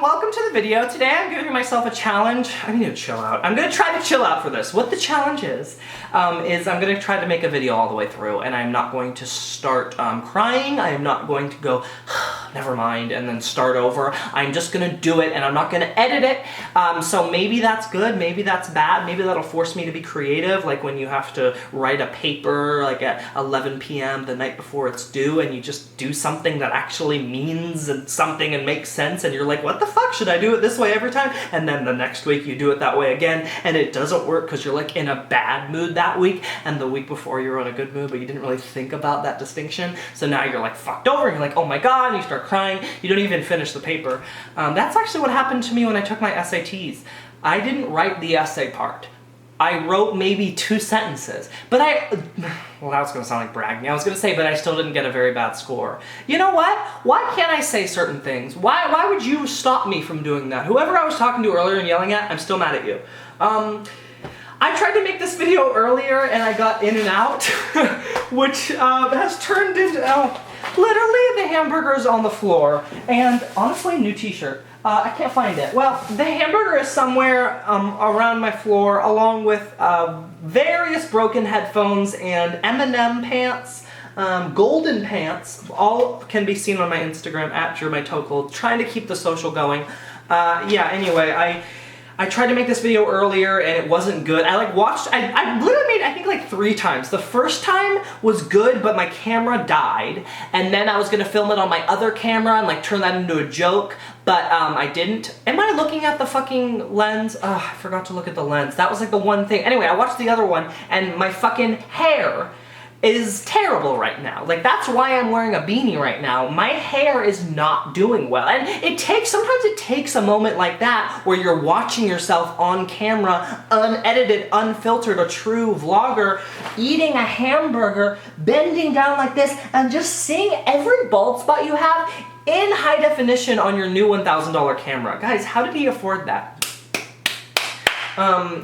Welcome to the video. Today I'm giving myself a challenge. I need to chill out. I'm gonna try to chill out for this. What the challenge is I'm gonna try to make a video all the way through, and I'm not going to start crying. I am not going to go, never mind, and then start over. I'm just gonna do it, and I'm not gonna edit it. So maybe that's good, maybe that's bad, maybe that'll force me to be creative, like when you have to write a paper like at 11 p.m. the night before it's due, and you just do something that actually means something and makes sense, and you're like, what the fuck, should I do it this way every time? And then the next week you do it that way again, and it doesn't work because you're like in a bad mood that week, and the week before you were in a good mood, but you didn't really think about that distinction. So now you're like fucked over, and you're like, oh my god, and you start crying. You don't even finish the paper. That's actually what happened to me when I took my SATs. I didn't write the essay part. I wrote maybe 2 sentences, but well, that was gonna sound like bragging. I was gonna say, but I still didn't get a very bad score. You know what? Why can't I say certain things? Why would you stop me from doing that? Whoever I was talking to earlier and yelling at, I'm still mad at you. I tried to make this video earlier and I got in and out, which has turned into, literally the hamburger's on the floor, and honestly, new t-shirt. I can't find it. Well, the hamburger is somewhere around my floor, along with various broken headphones and M&M pants, golden pants. All can be seen on my Instagram at mytoecold. Trying to keep the social going. Yeah. Anyway, I tried to make this video earlier and it wasn't good. I literally made it, I think, like 3 times. The first time was good, but my camera died. And then I was gonna film it on my other camera and like turn that into a joke, but I didn't. Am I looking at the fucking lens? I forgot to look at the lens. That was like the one thing. Anyway, I watched the other one and my fucking hair is terrible right now. Like, that's why I'm wearing a beanie right now. My hair is not doing well. And sometimes it takes a moment like that where you're watching yourself on camera, unedited, unfiltered, a true vlogger, eating a hamburger, bending down like this, and just seeing every bald spot you have in high definition on your new $1,000 camera. Guys, how did he afford that?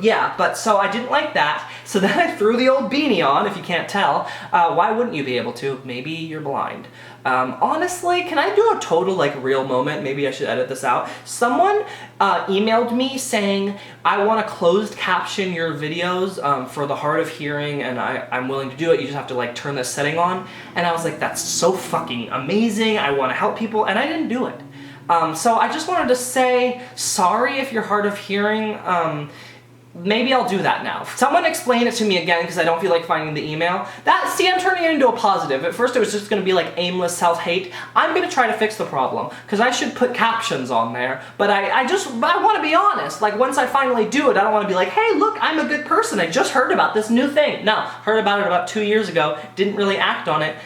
Yeah, but so I didn't like that, so then I threw the old beanie on, if you can't tell. Why wouldn't you be able to? Maybe you're blind. Honestly, can I do a total, like, real moment? Maybe I should edit this out. Someone emailed me saying, I want to closed caption your videos for the hard of hearing, and I'm willing to do it. You just have to, like, turn this setting on. And I was like, that's so fucking amazing. I want to help people, and I didn't do it. So I just wanted to say sorry if you're hard of hearing. Maybe I'll do that now. Someone explain it to me again, because I don't feel like finding the email. See, I'm turning it into a positive. At first it was just going to be like aimless self-hate. I'm going to try to fix the problem, because I should put captions on there. But I want to be honest. Like, once I finally do it, I don't want to be like, hey, look, I'm a good person. I just heard about this new thing. No, heard about it about 2 years ago. Didn't really act on it.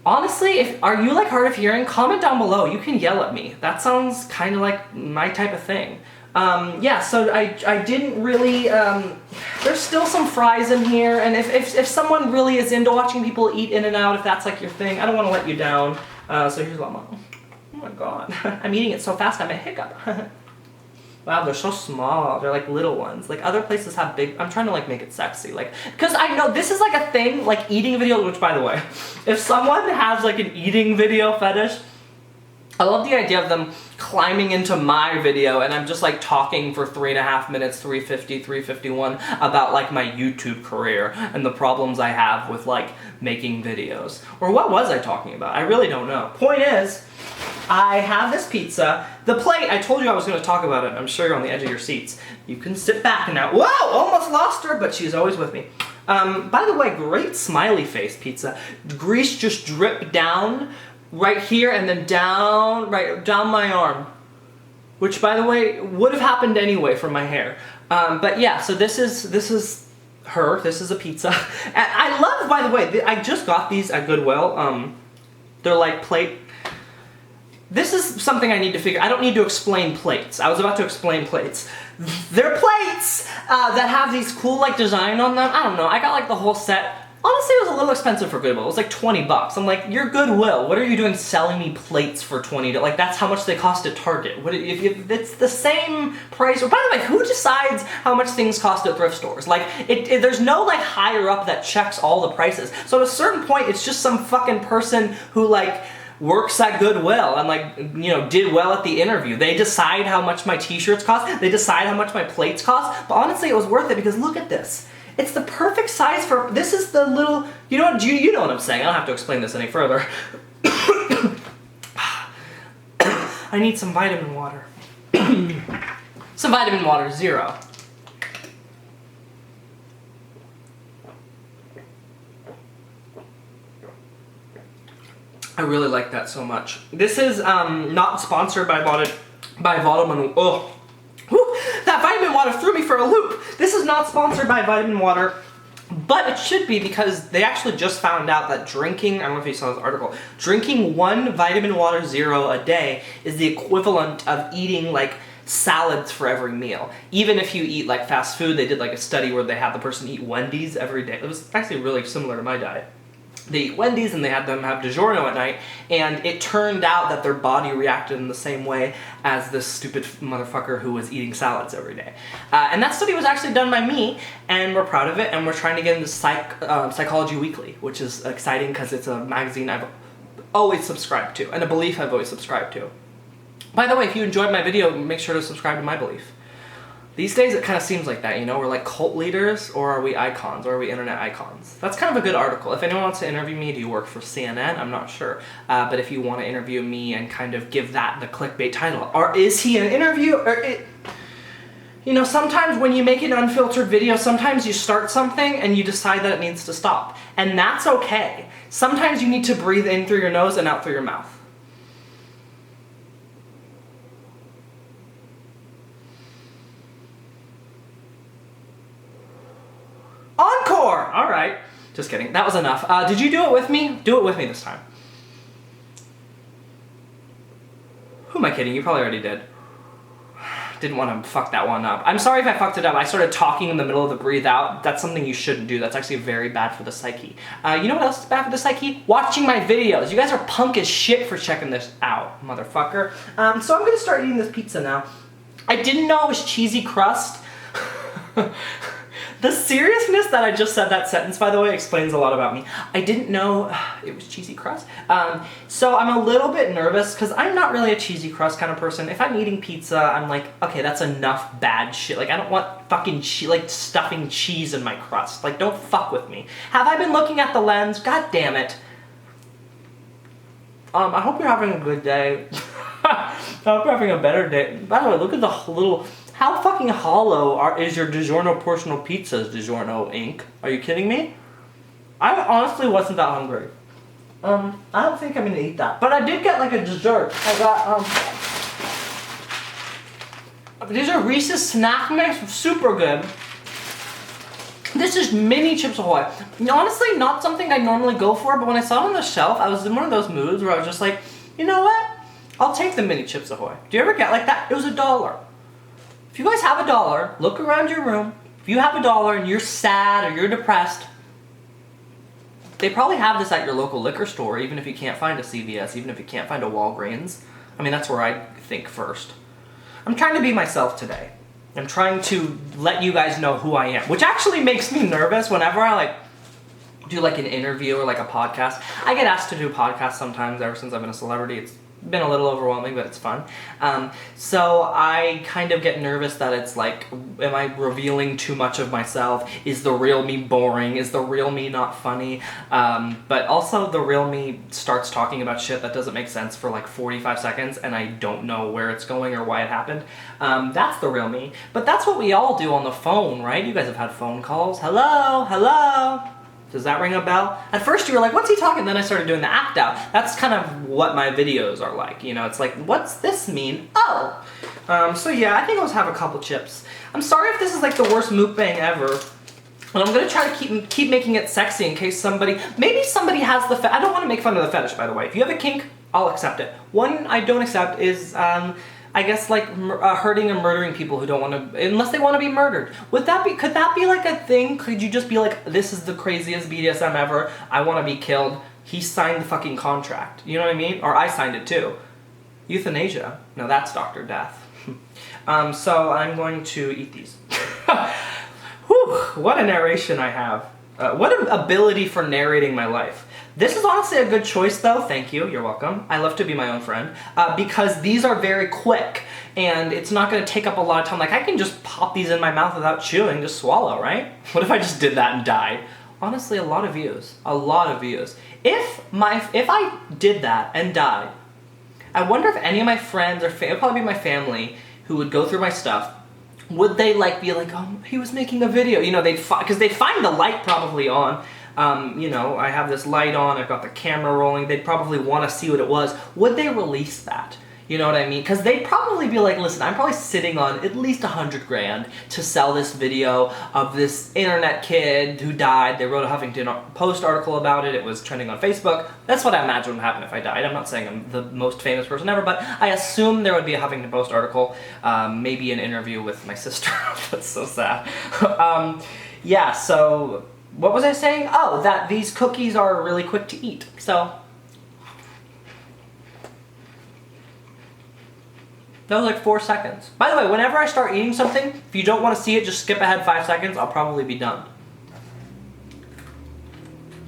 Honestly, are you like hard of hearing? Comment down below. You can yell at me. That sounds kind of like my type of thing. Yeah, so I didn't really, there's still some fries in here, and if someone really is into watching people eat in and out, if that's like your thing, I don't want to let you down. So here's one more. Oh my god. I'm eating it so fast I may hiccup. Wow, they're so small. They're like little ones. Like, other places have big, I'm trying to like make it sexy. Like, because I know this is like a thing, like eating videos, which, by the way, if someone has like an eating video fetish, I love the idea of them climbing into my video and I'm just like talking for 3.5 minutes, 350, 351, about like my YouTube career and the problems I have with like making videos. Or what was I talking about? I really don't know. Point is, I have this pizza. The plate, I told you I was going to talk about it. I'm sure you're on the edge of your seats. You can sit back now. Whoa! Almost lost her, but she's always with me. By the way, great smiley face pizza. Grease just dripped down right here and then down, right down my arm. Which, by the way, would have happened anyway for my hair. But yeah, so this is her. This is a pizza. And I love, by the way, I just got these at Goodwill. They're like plate. This is something I need to figure. I don't need to explain plates. I was about to explain plates. They're plates that have these cool like design on them. I don't know. I got like the whole set. Honestly, it was a little expensive for Goodwill. It was like 20 bucks. I'm like, you're Goodwill. What are you doing selling me plates for 20? Like, that's how much they cost at Target. What if it's the same price? Or, by the way, who decides how much things cost at thrift stores? Like, there's no like higher up that checks all the prices. So at a certain point, it's just some fucking person who like works at Goodwill and like, you know, did well at the interview. They decide how much my t-shirts cost. They decide how much my plates cost. But honestly, it was worth it because look at this. It's the perfect size for, this is the little, you know what I'm saying. I don't have to explain this any further. I need some vitamin water. Some vitamin water, 0. I really like that so much. This is not sponsored by vitamin. Oh, whew, that vitamin water threw me for a loop. This is not sponsored by vitamin water, but it should be because they actually just found out that drinking, I don't know if you saw this article, drinking 1 vitamin water 0 a day is the equivalent of eating like salads for every meal. Even if you eat like fast food, they did like a study where they had the person eat Wendy's every day. It was actually really similar to my diet. They eat Wendy's and they had them have DiGiorno at night, and it turned out that their body reacted in the same way as this stupid motherfucker who was eating salads every day. And that study was actually done by me, and we're proud of it, and we're trying to get into Psychology Weekly, which is exciting because it's a magazine I've always subscribed to, and a belief I've always subscribed to. By the way, if you enjoyed my video, make sure to subscribe to my belief. These days it kind of seems like that, you know? We're like cult leaders, or are we icons, or are we internet icons? That's kind of a good article. If anyone wants to interview me, do you work for CNN? I'm not sure. But if you want to interview me and kind of give that the clickbait title, or is he an interview? You know, sometimes when you make an unfiltered video, sometimes you start something and you decide that it needs to stop. And that's okay. Sometimes you need to breathe in through your nose and out through your mouth. Encore! All right. Just kidding. That was enough. Did you do it with me? Do it with me this time. Who am I kidding? You probably already did. Didn't want to fuck that one up. I'm sorry if I fucked it up. I started talking in the middle of the breathe out. That's something you shouldn't do. That's actually very bad for the psyche. You know what else is bad for the psyche? Watching my videos. You guys are punk as shit for checking this out, motherfucker. So I'm going to start eating this pizza now. I didn't know it was cheesy crust. The seriousness that I just said that sentence, by the way, explains a lot about me. I didn't know it was cheesy crust. So I'm a little bit nervous because I'm not really a cheesy crust kind of person. If I'm eating pizza, I'm like, okay, that's enough bad shit. Like, I don't want fucking like stuffing cheese in my crust. Like, don't fuck with me. Have I been looking at the lens? God damn it. I hope you're having a good day. I hope you're having a better day. By the way, look at the little... How fucking hollow is your DiGiorno portional pizzas, DiGiorno Inc.? Are you kidding me? I honestly wasn't that hungry. I don't think I'm gonna eat that. But I did get like a dessert. I got, these are Reese's Snack Mix, super good. This is mini Chips Ahoy. Honestly, not something I normally go for, but when I saw it on the shelf, I was in one of those moods where I was just like, you know what? I'll take the mini Chips Ahoy. Do you ever get like that? It was $1. If you guys have $1, look around your room. If you have $1 and you're sad or you're depressed, they probably have this at your local liquor store, even if you can't find a CVS, even if you can't find a Walgreens. I mean, that's where I think first. I'm trying to be myself today. I'm trying to let you guys know who I am, which actually makes me nervous whenever I like do like an interview or like a podcast. I get asked to do podcasts sometimes ever since I've been a celebrity. It's been a little overwhelming, but it's fun. So I kind of get nervous that it's like, am I revealing too much of myself? Is the real me boring? Is the real me not funny? But also the real me starts talking about shit that doesn't make sense for like 45 seconds and I don't know where it's going or why it happened. That's the real me. But that's what we all do on the phone, right? You guys have had phone calls. Hello? Hello? Does that ring a bell? At first you were like, what's he talking? Then I started doing the act out. That's kind of what my videos are like. You know, it's like, what's this mean? Oh! So yeah, I think I'll have a couple chips. I'm sorry if this is like the worst mukbang ever. But I'm gonna try to keep making it sexy in case maybe somebody has the I don't want to make fun of the fetish, by the way. If you have a kink, I'll accept it. One I don't accept is, I guess like hurting and murdering people who don't want to, unless they want to be murdered. Could that be like a thing? Could you just be like, this is the craziest BDSM ever, I want to be killed, he signed the fucking contract, you know what I mean? Or I signed it too. Euthanasia, no, that's Dr. Death. So I'm going to eat these. Whew, what a narration I have. What an ability for narrating my life. This is honestly a good choice though, thank you, you're welcome. I love to be my own friend, because these are very quick, and it's not gonna take up a lot of time. Like, I can just pop these in my mouth without chewing, just swallow, right? What if I just did that and died? Honestly, a lot of views, a lot of views. If I did that and died, I wonder if any of my friends or it'd probably be my family who would go through my stuff, would they like be like, oh, he was making a video, you know, because they'd find the light probably on. You know, I have this light on, I've got the camera rolling, they'd probably want to see what it was. Would they release that? You know what I mean? Because they'd probably be like, listen, I'm probably sitting on at least 100 grand to sell this video of this internet kid who died. They wrote a Huffington Post article about it. It was trending on Facebook. That's what I imagine would happen if I died. I'm not saying I'm the most famous person ever, but I assume there would be a Huffington Post article, maybe an interview with my sister. That's so sad. Yeah, so what was I saying? Oh, that these cookies are really quick to eat. So that was like 4 seconds. By the way, whenever I start eating something, if you don't want to see it, just skip ahead 5 seconds. I'll probably be done.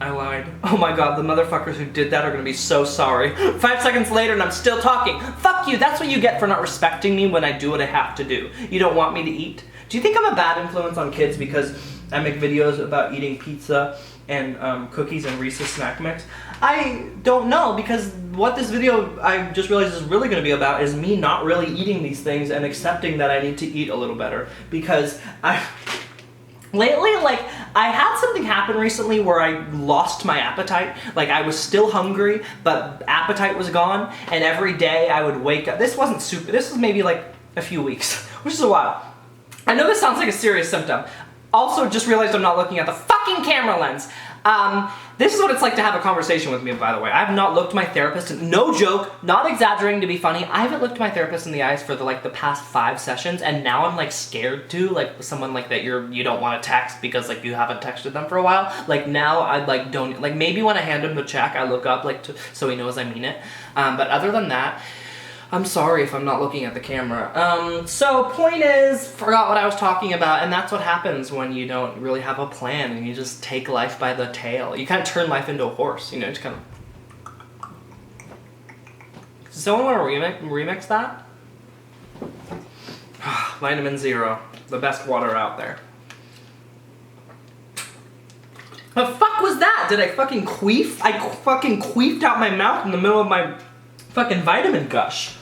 I lied. Oh my god, the motherfuckers who did that are gonna be so sorry. 5 seconds later and I'm still talking. Fuck you, that's what you get for not respecting me when I do what I have to do. You don't want me to eat? Do you think I'm a bad influence on kids because I make videos about eating pizza and cookies and Reese's snack mix? I don't know, because what this video I just realized is really going to be about is me not really eating these things and accepting that I need to eat a little better, because lately, like, I had something happen recently where I lost my appetite. Like, I was still hungry, but appetite was gone, and every day I would wake up. This wasn't super, this was maybe like a few weeks, which is a while. I know this sounds like a serious symptom. Also, just realized I'm not looking at the fucking camera lens. This is what it's like to have a conversation with me, by the way. I have not looked my therapist, no joke, not exaggerating to be funny, I haven't looked my therapist in the eyes for the past 5 sessions, and now I'm like scared to, like someone like that you don't want to text because like you haven't texted them for a while. Like now I like don't, like maybe when I hand him the check I look up like so he knows I mean it. But other than that, I'm sorry if I'm not looking at the camera. So point is, forgot what I was talking about, and that's what happens when you don't really have a plan and you just take life by the tail. You kind of turn life into a horse, you know, just kind of... Does someone want to remix that? Vitamin Zero, the best water out there. The fuck was that? Did I fucking queef? I fucking queefed out my mouth in the middle of my fucking vitamin gush.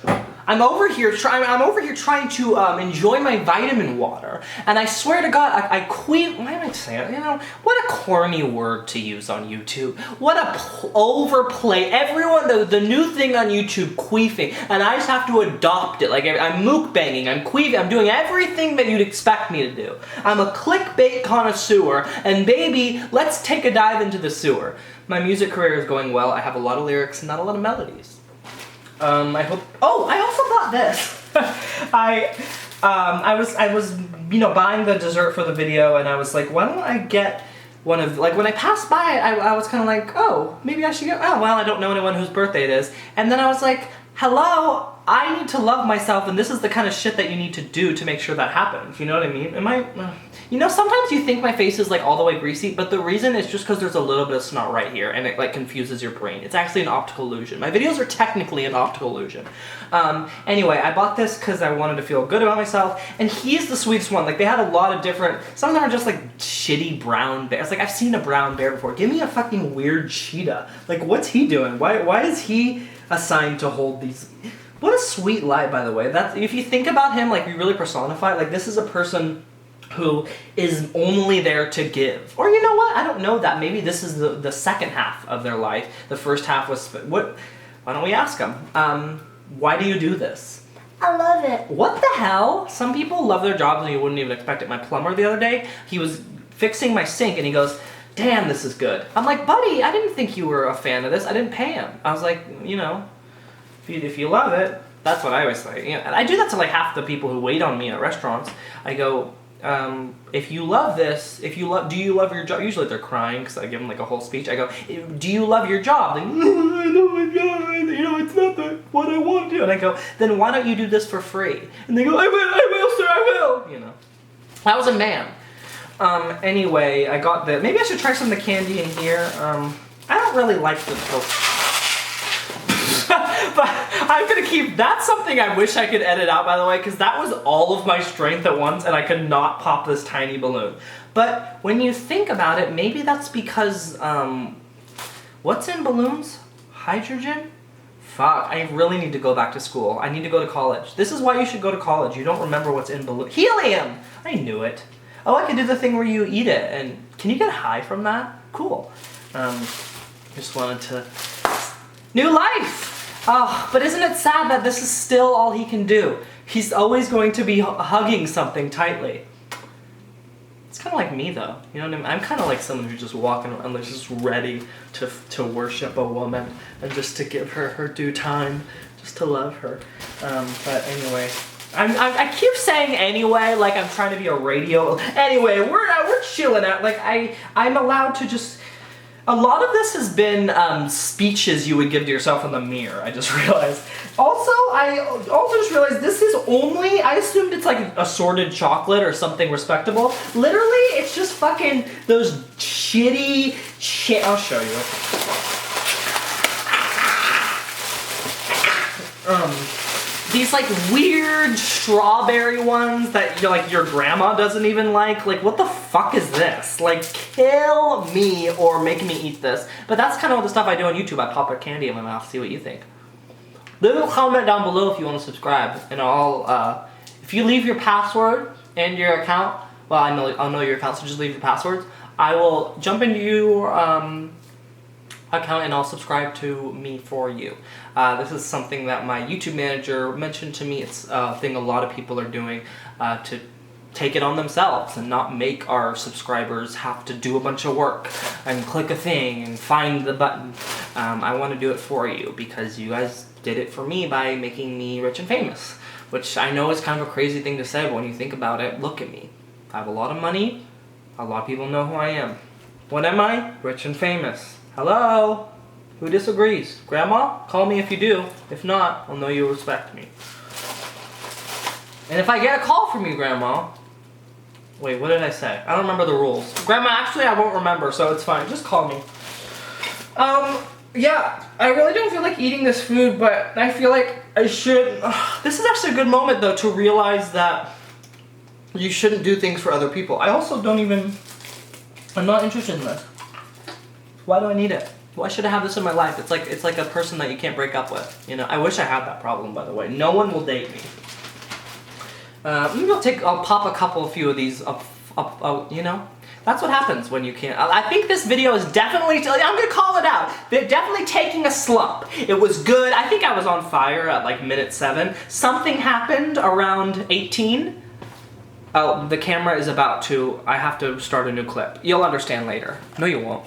I'm over here trying to enjoy my vitamin water, and I swear to God, I queef. Why am I saying it? You know, what a corny word to use on YouTube. What a overplay. Everyone, the new thing on YouTube, queefing, and I just have to adopt it. Like I'm mukbanging, I'm queefing, I'm doing everything that you'd expect me to do. I'm a clickbait connoisseur, and baby, let's take a dive into the sewer. My music career is going well. I have a lot of lyrics and not a lot of melodies. I hope. Oh, I also bought this. I was you know buying the dessert for the video, and I was like, why don't I get one of, like, when I passed by it, I was kind of like, oh, maybe I should get. Oh well, I don't know anyone whose birthday it is, and then I was like, hello, I need to love myself, and this is the kind of shit that you need to do to make sure that happens. You know what I mean? Am I? You know, sometimes you think my face is like all the way greasy, but the reason is just because there's a little bit of snot right here, and it like confuses your brain. It's actually an optical illusion. My videos are technically an optical illusion. Anyway, I bought this because I wanted to feel good about myself, and he's the sweetest one. Like, they had a lot of different, some of them are just like shitty brown bears. Like, I've seen a brown bear before. Give me a fucking weird cheetah. Like, what's he doing? Why is he assigned to hold these? What a sweet light, by the way. That's, if you think about him, like, you really personify, like, this is a person who is only there to give. Or you know what? I don't know that. Maybe this is the second half of their life. The first half was, what? Why don't we ask them? Why do you do this? I love it. What the hell? Some people love their jobs and you wouldn't even expect it. My plumber the other day, he was fixing my sink and he goes, damn, this is good. I'm like, buddy, I didn't think you were a fan of this. I didn't pay him. I was like, you know, if you love it, that's what I always say. You know, and I do that to like half the people who wait on me at restaurants. I go, if you love this, do you love your job? Usually they're crying because I give them like a whole speech. I go, do you love your job? They go, I love my job, you know, it's not what I want to do. And I go, then why don't you do this for free? And they go, I will, sir, I will. You know, I was a man. Anyway, I got the, maybe I should try some of the candy in here. I don't don't really like the but I'm gonna keep, that's something I wish I could edit out, by the way, because that was all of my strength at once and I could not pop this tiny balloon. But when you think about it, maybe that's because, what's in balloons? Hydrogen? Fuck, I really need to go back to school. I need to go to college. This is why you should go to college. You don't remember what's in balloon. Helium! I knew it. Oh, I could do the thing where you eat it, and can you get high from that? Cool. Just wanted to... New life! Oh, but isn't it sad that this is still all he can do? He's always going to be hugging something tightly. It's kind of like me, though. You know what I mean? I'm kind of like someone who's just walking around, like just ready to worship a woman and just to give her her due time, just to love her. But anyway, I keep saying anyway, like I'm trying to be a radio. Anyway, we're chilling out. Like I'm allowed to just. A lot of this has been speeches you would give to yourself in the mirror, I just realized. Also, I also just realized this is only, I assumed it's like assorted chocolate or something respectable. Literally, it's just fucking those shitty I'll show you. These like weird strawberry ones that like your grandma doesn't even like. Like, what the fuck is this? Like, kill me or make me eat this. But that's kind of the stuff I do on YouTube. I pop a candy in my mouth, see what you think. Leave a comment down below if you want to subscribe, and I'll if you leave your password and your account, well, I'll know your account, so just leave your passwords. I will jump into your account and I'll subscribe to me for you. This is something that my YouTube manager mentioned to me. It's a thing a lot of people are doing to take it on themselves and not make our subscribers have to do a bunch of work and click a thing and find the button. I want to do it for you because you guys did it for me by making me rich and famous, which I know is kind of a crazy thing to say, but when you think about it, look at me. I have a lot of money. A lot of people know who I am. What am I? Rich and famous. Hello? Who disagrees? Grandma? Call me if you do. If not, I'll know you respect me. And if I get a call from you, Grandma... Wait, what did I say? I don't remember the rules. Grandma, actually, I won't remember, so it's fine. Just call me. Yeah, I really don't feel like eating this food, but I feel like I should... This is actually a good moment, though, to realize that you shouldn't do things for other people. I also don't even... I'm not interested in this. Why do I need it? Why should I have this in my life? It's like a person that you can't break up with. You know, I wish I had that problem, by the way. No one will date me. Maybe I'll pop a few of these up, you know? That's what happens when you can't. I think this video is definitely, I'm gonna call it out. They're definitely taking a slump. It was good. I think I was on fire at like minute 7. Something happened around 18. Oh, the camera is about to, I have to start a new clip. You'll understand later. No, you won't.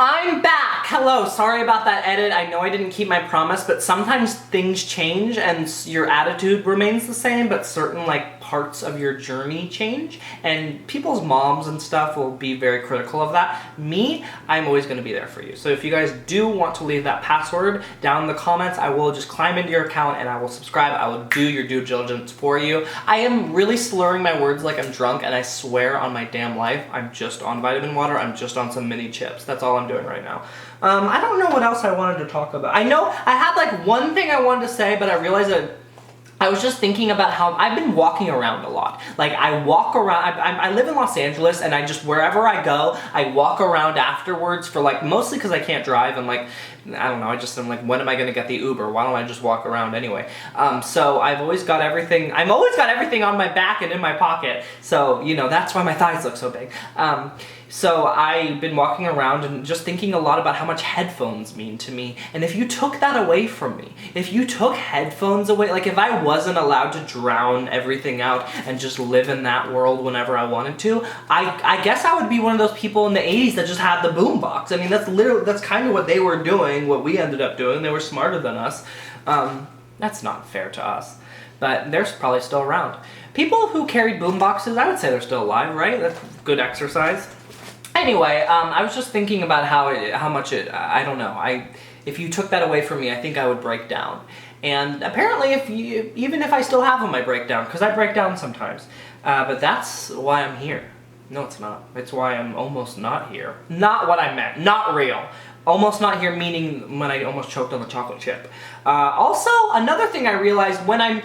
I'm back! Hello, sorry about that edit. I know I didn't keep my promise, but sometimes things change and your attitude remains the same, but certain like parts of your journey change, and people's moms and stuff will be very critical of that. Me, I'm always gonna be there for you. So if you guys do want to leave that password down in the comments, I will just climb into your account and I will subscribe. I will do your due diligence for you. I am really slurring my words like I'm drunk, and I swear on my damn life, I'm just on vitamin water. I'm just on some mini chips. That's all I'm doing right now. I don't know what else I wanted to talk about. I know I had like one thing I wanted to say, but I realized that I was just thinking about how I've been walking around a lot. Like, I walk around, I live in Los Angeles, and I just, wherever I go, I walk around afterwards for like, mostly because I can't drive, and like, I don't know, I'm like, when am I gonna get the Uber? Why don't I just walk around anyway? So I'm always got everything on my back and in my pocket, so, you know, that's why my thighs look so big. So I've been walking around and just thinking a lot about how much headphones mean to me. And if you took that away from me, if you took headphones away, like if I wasn't allowed to drown everything out and just live in that world whenever I wanted to, I guess I would be one of those people in the 80s that just had the boombox. I mean, that's kind of what they were doing, what we ended up doing. They were smarter than us. That's not fair to us. But they're probably still around. People who carried boomboxes, I would say they're still alive, right? That's good exercise. Anyway, I was just thinking about how much I don't know, if you took that away from me, I think I would break down. And apparently, even if I still have them, I break down, because I break down sometimes. But that's why I'm here. No, it's not. It's why I'm almost not here. Not what I meant. Not real. Almost not here, meaning when I almost choked on the chocolate chip. Also, another thing I realized, when I'm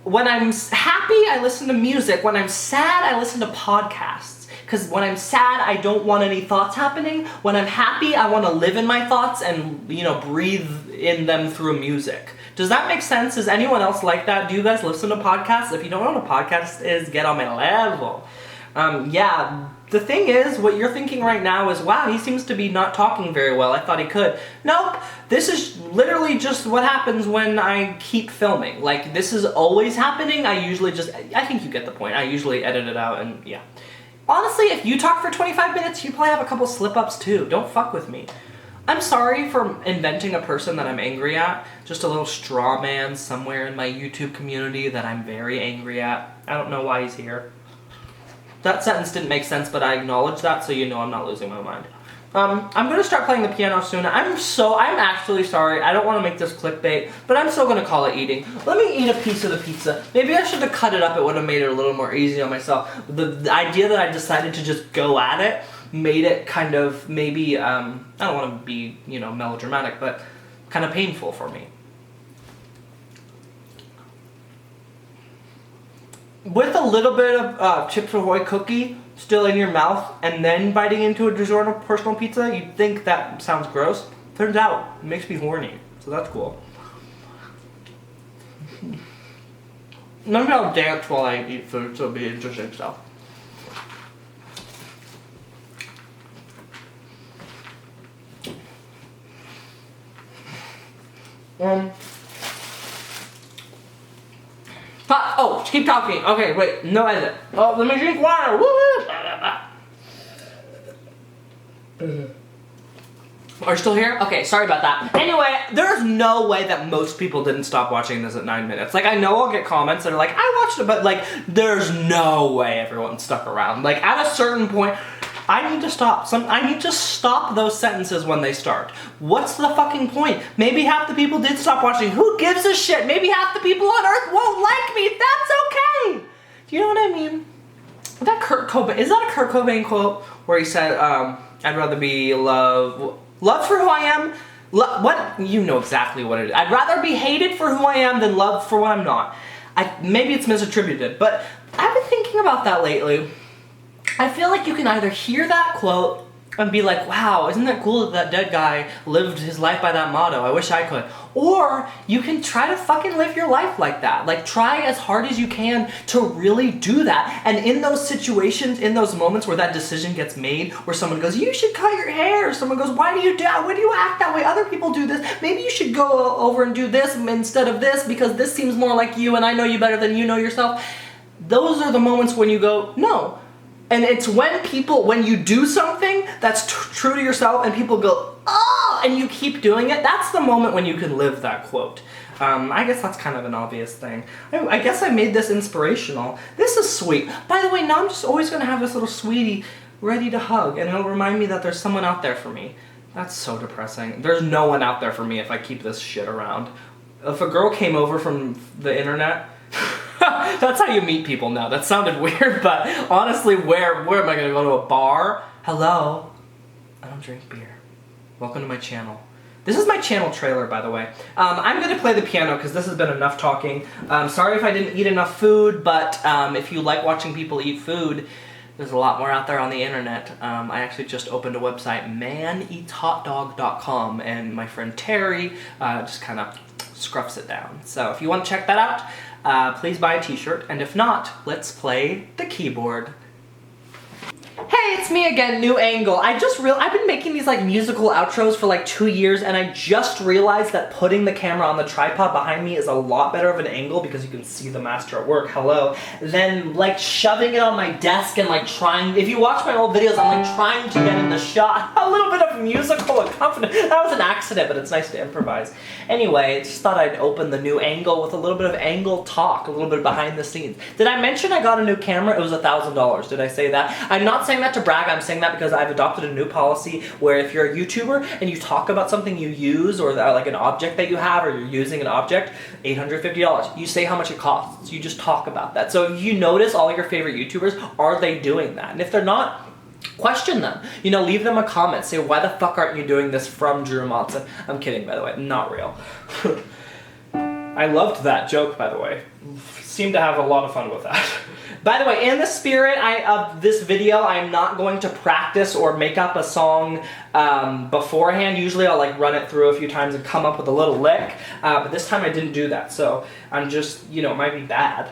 happy, I listen to music. When I'm sad, I listen to podcasts. Because when I'm sad, I don't want any thoughts happening. When I'm happy, I want to live in my thoughts and, you know, breathe in them through music. Does that make sense? Is anyone else like that? Do you guys listen to podcasts? If you don't know what a podcast is, get on my level. Yeah, the thing is, what you're thinking right now is, wow, he seems to be not talking very well. I thought he could. Nope, this is literally just what happens when I keep filming. Like, this is always happening. I think you get the point. I usually edit it out and yeah. Honestly, if you talk for 25 minutes, you probably have a couple slip-ups too. Don't fuck with me. I'm sorry for inventing a person that I'm angry at. Just a little straw man somewhere in my YouTube community that I'm very angry at. I don't know why he's here. That sentence didn't make sense, but I acknowledge that, so you know I'm not losing my mind. I'm gonna start playing the piano soon. I'm actually sorry. I don't want to make this clickbait, but I'm still gonna call it eating. Let me eat a piece of the pizza. Maybe I should have cut it up. It would have made it a little more easy on myself. The idea that I decided to just go at it made it kind of maybe, I don't want to be, you know, melodramatic, but kind of painful for me. With a little bit of Chips Ahoy cookie still in your mouth and then biting into a DiGiorno personal pizza, you'd think that sounds gross. Turns out, it makes me horny, so that's cool. Maybe I'll dance while I eat food, so it'll be interesting stuff. Oh, keep talking. Okay, wait, no edit. Oh, let me drink water. Woo! Are you still here? Okay, sorry about that. Anyway, there's no way that most people didn't stop watching this at 9 minutes. Like, I know I'll get comments that are like, I watched it, but like, there's no way everyone stuck around. Like, at a certain point, I need to stop. I need to stop those sentences when they start. What's the fucking point? Maybe half the people did stop watching. Who gives a shit? Maybe half the people on Earth won't like me. That's okay. Do you know what I mean? Is that a Kurt Cobain quote where he said, I'd rather be loved for who I am? What? You know exactly what it is. I'd rather be hated for who I am than loved for what I'm not. Maybe it's misattributed, but I've been thinking about that lately. I feel like you can either hear that quote and be like, wow, isn't that cool that dead guy lived his life by that motto? I wish I could. Or you can try to fucking live your life like that. Like, try as hard as you can to really do that. And in those situations, in those moments where that decision gets made, where someone goes, you should cut your hair. Or someone goes, why do you act that way? Other people do this. Maybe you should go over and do this instead of this because this seems more like you and I know you better than you know yourself. Those are the moments when you go, no. And it's when you do something that's true to yourself and people go, oh, and you keep doing it, that's the moment when you can live that quote. I guess that's kind of an obvious thing. I guess I made this inspirational. This is sweet. By the way, now I'm just always going to have this little sweetie ready to hug, and it'll remind me that there's someone out there for me. That's so depressing. There's no one out there for me if I keep this shit around. If a girl came over from the internet... That's how you meet people now. That sounded weird, but honestly, where am I going to go to a bar? Hello? I don't drink beer. Welcome to my channel. This is my channel trailer, by the way. I'm going to play the piano because this has been enough talking. Sorry if I didn't eat enough food, but if you like watching people eat food, there's a lot more out there on the internet. I actually just opened a website, maneatshotdog.com, and my friend Terry just kind of scruffs it down. So if you want to check that out, please buy a t-shirt, and if not, let's play the keyboard. Hey, it's me again, new angle. I've been making these like musical outros for like 2 years, and I just realized that putting the camera on the tripod behind me is a lot better of an angle because you can see the master at work, hello, than like shoving it on my desk and like trying, if you watch my old videos, I'm like trying to get in the shot. A little bit of musical accompaniment. That was an accident, but it's nice to improvise. Anyway, just thought I'd open the new angle with a little bit of angle talk, a little bit behind the scenes. Did I mention I got a new camera? It was $1,000. Did I say that? I'm not saying that to brag, I'm saying that because I've adopted a new policy where if you're a YouTuber and you talk about something you use or like an object that you have or you're using an object, $850. You say how much it costs. You just talk about that. So if you notice all your favorite YouTubers, are they doing that? And if they're not, question them. You know, leave them a comment. Say, why the fuck aren't you doing this from Drew Monson? I'm kidding, by the way. Not real. I loved that joke, by the way. Seemed to have a lot of fun with that. By the way, in the spirit of this video, I'm not going to practice or make up a song beforehand. Usually I'll like run it through a few times and come up with a little lick, but this time I didn't do that, so I'm just, you know, it might be bad.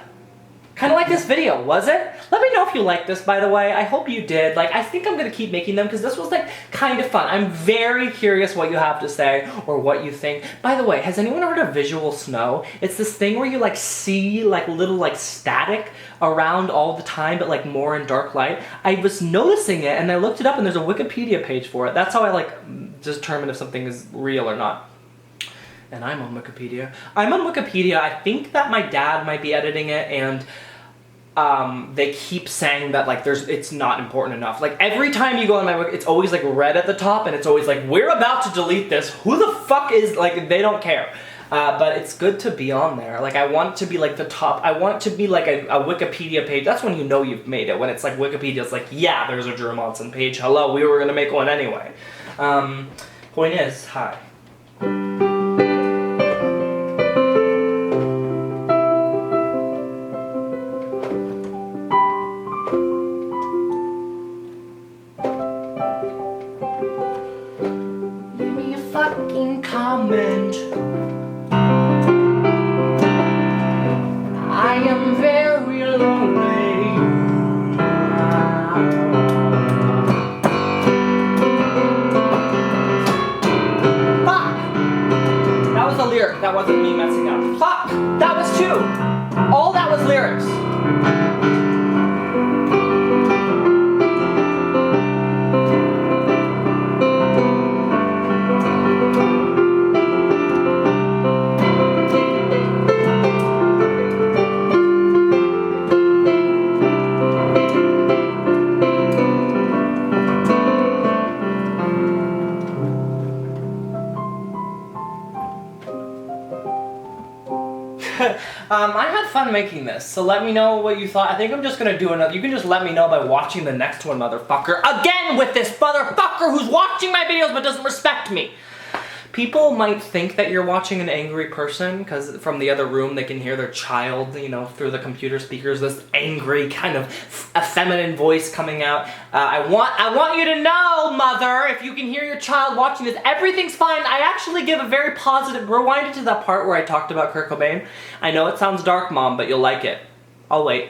Kind of like this video, was it? Let me know if you liked this, by the way. I hope you did. Like, I think I'm gonna keep making them because this was like kind of fun. I'm very curious what you have to say or what you think. By the way, has anyone heard of visual snow? It's this thing where you like see like little like static around all the time, but like more in dark light. I was noticing it and I looked it up and there's a Wikipedia page for it. That's how I like determine if something is real or not. And I'm on Wikipedia. I'm on Wikipedia. I think that my dad might be editing it, and they keep saying that like it's not important enough. Like every time you go on my Wiki, it's always like red at the top, and it's always like, we're about to delete this. Who the fuck is, like, they don't care. But it's good to be on there. Like, I want to be like the top. I want to be like a Wikipedia page. That's when you know you've made it. When it's like Wikipedia, it's like, yeah, there's a Drew Monson page. Hello, we were gonna make one anyway. Point is, hi. Fucking comment. I am very lonely. Fuck! That was a lyric. That wasn't me messing up. Fuck! That was two. All that was lyrics. I had fun making this, so let me know what you thought. I think I'm just gonna do another. You can just let me know by watching the next one, motherfucker. Again with this motherfucker who's watching my videos but doesn't respect me. People might think that you're watching an angry person because from the other room they can hear their child, you know, through the computer speakers, this angry kind of feminine voice coming out. I want you to know, mother, if you can hear your child watching this, everything's fine. I actually give a very positive, rewind it to that part where I talked about Kurt Cobain. I know it sounds dark, Mom, but you'll like it. I'll wait.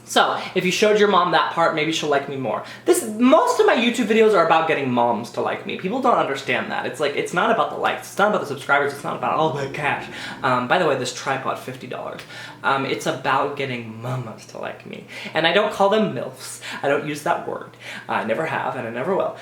So, if you showed your mom that part, maybe she'll like me more. Most of my YouTube videos are about getting moms to like me. People don't understand that. It's like, it's not about the likes, it's not about the subscribers, it's not about all the cash. By the way, this tripod, $50. It's about getting mamas to like me. And I don't call them MILFs. I don't use that word. I never have, and I never will.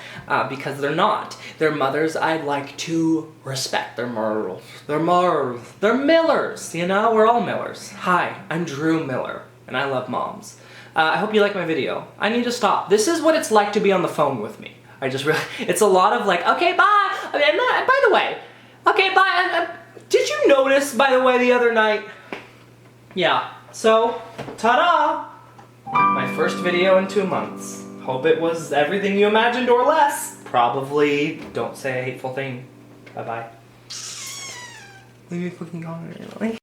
Because they're not. They're mothers I'd like to respect. They're morals. They're Millers, you know? We're all Millers. Hi, I'm Drew Miller. And I love moms. I hope you like my video. I need to stop. This is what it's like to be on the phone with me. I just really, it's a lot of like, okay, bye. I mean, by the way, okay, bye. Did you notice, by the way, the other night? Yeah, so, ta-da! My first video in 2 months. Hope it was everything you imagined or less. Probably don't say a hateful thing. Bye-bye. Leave me fucking comment.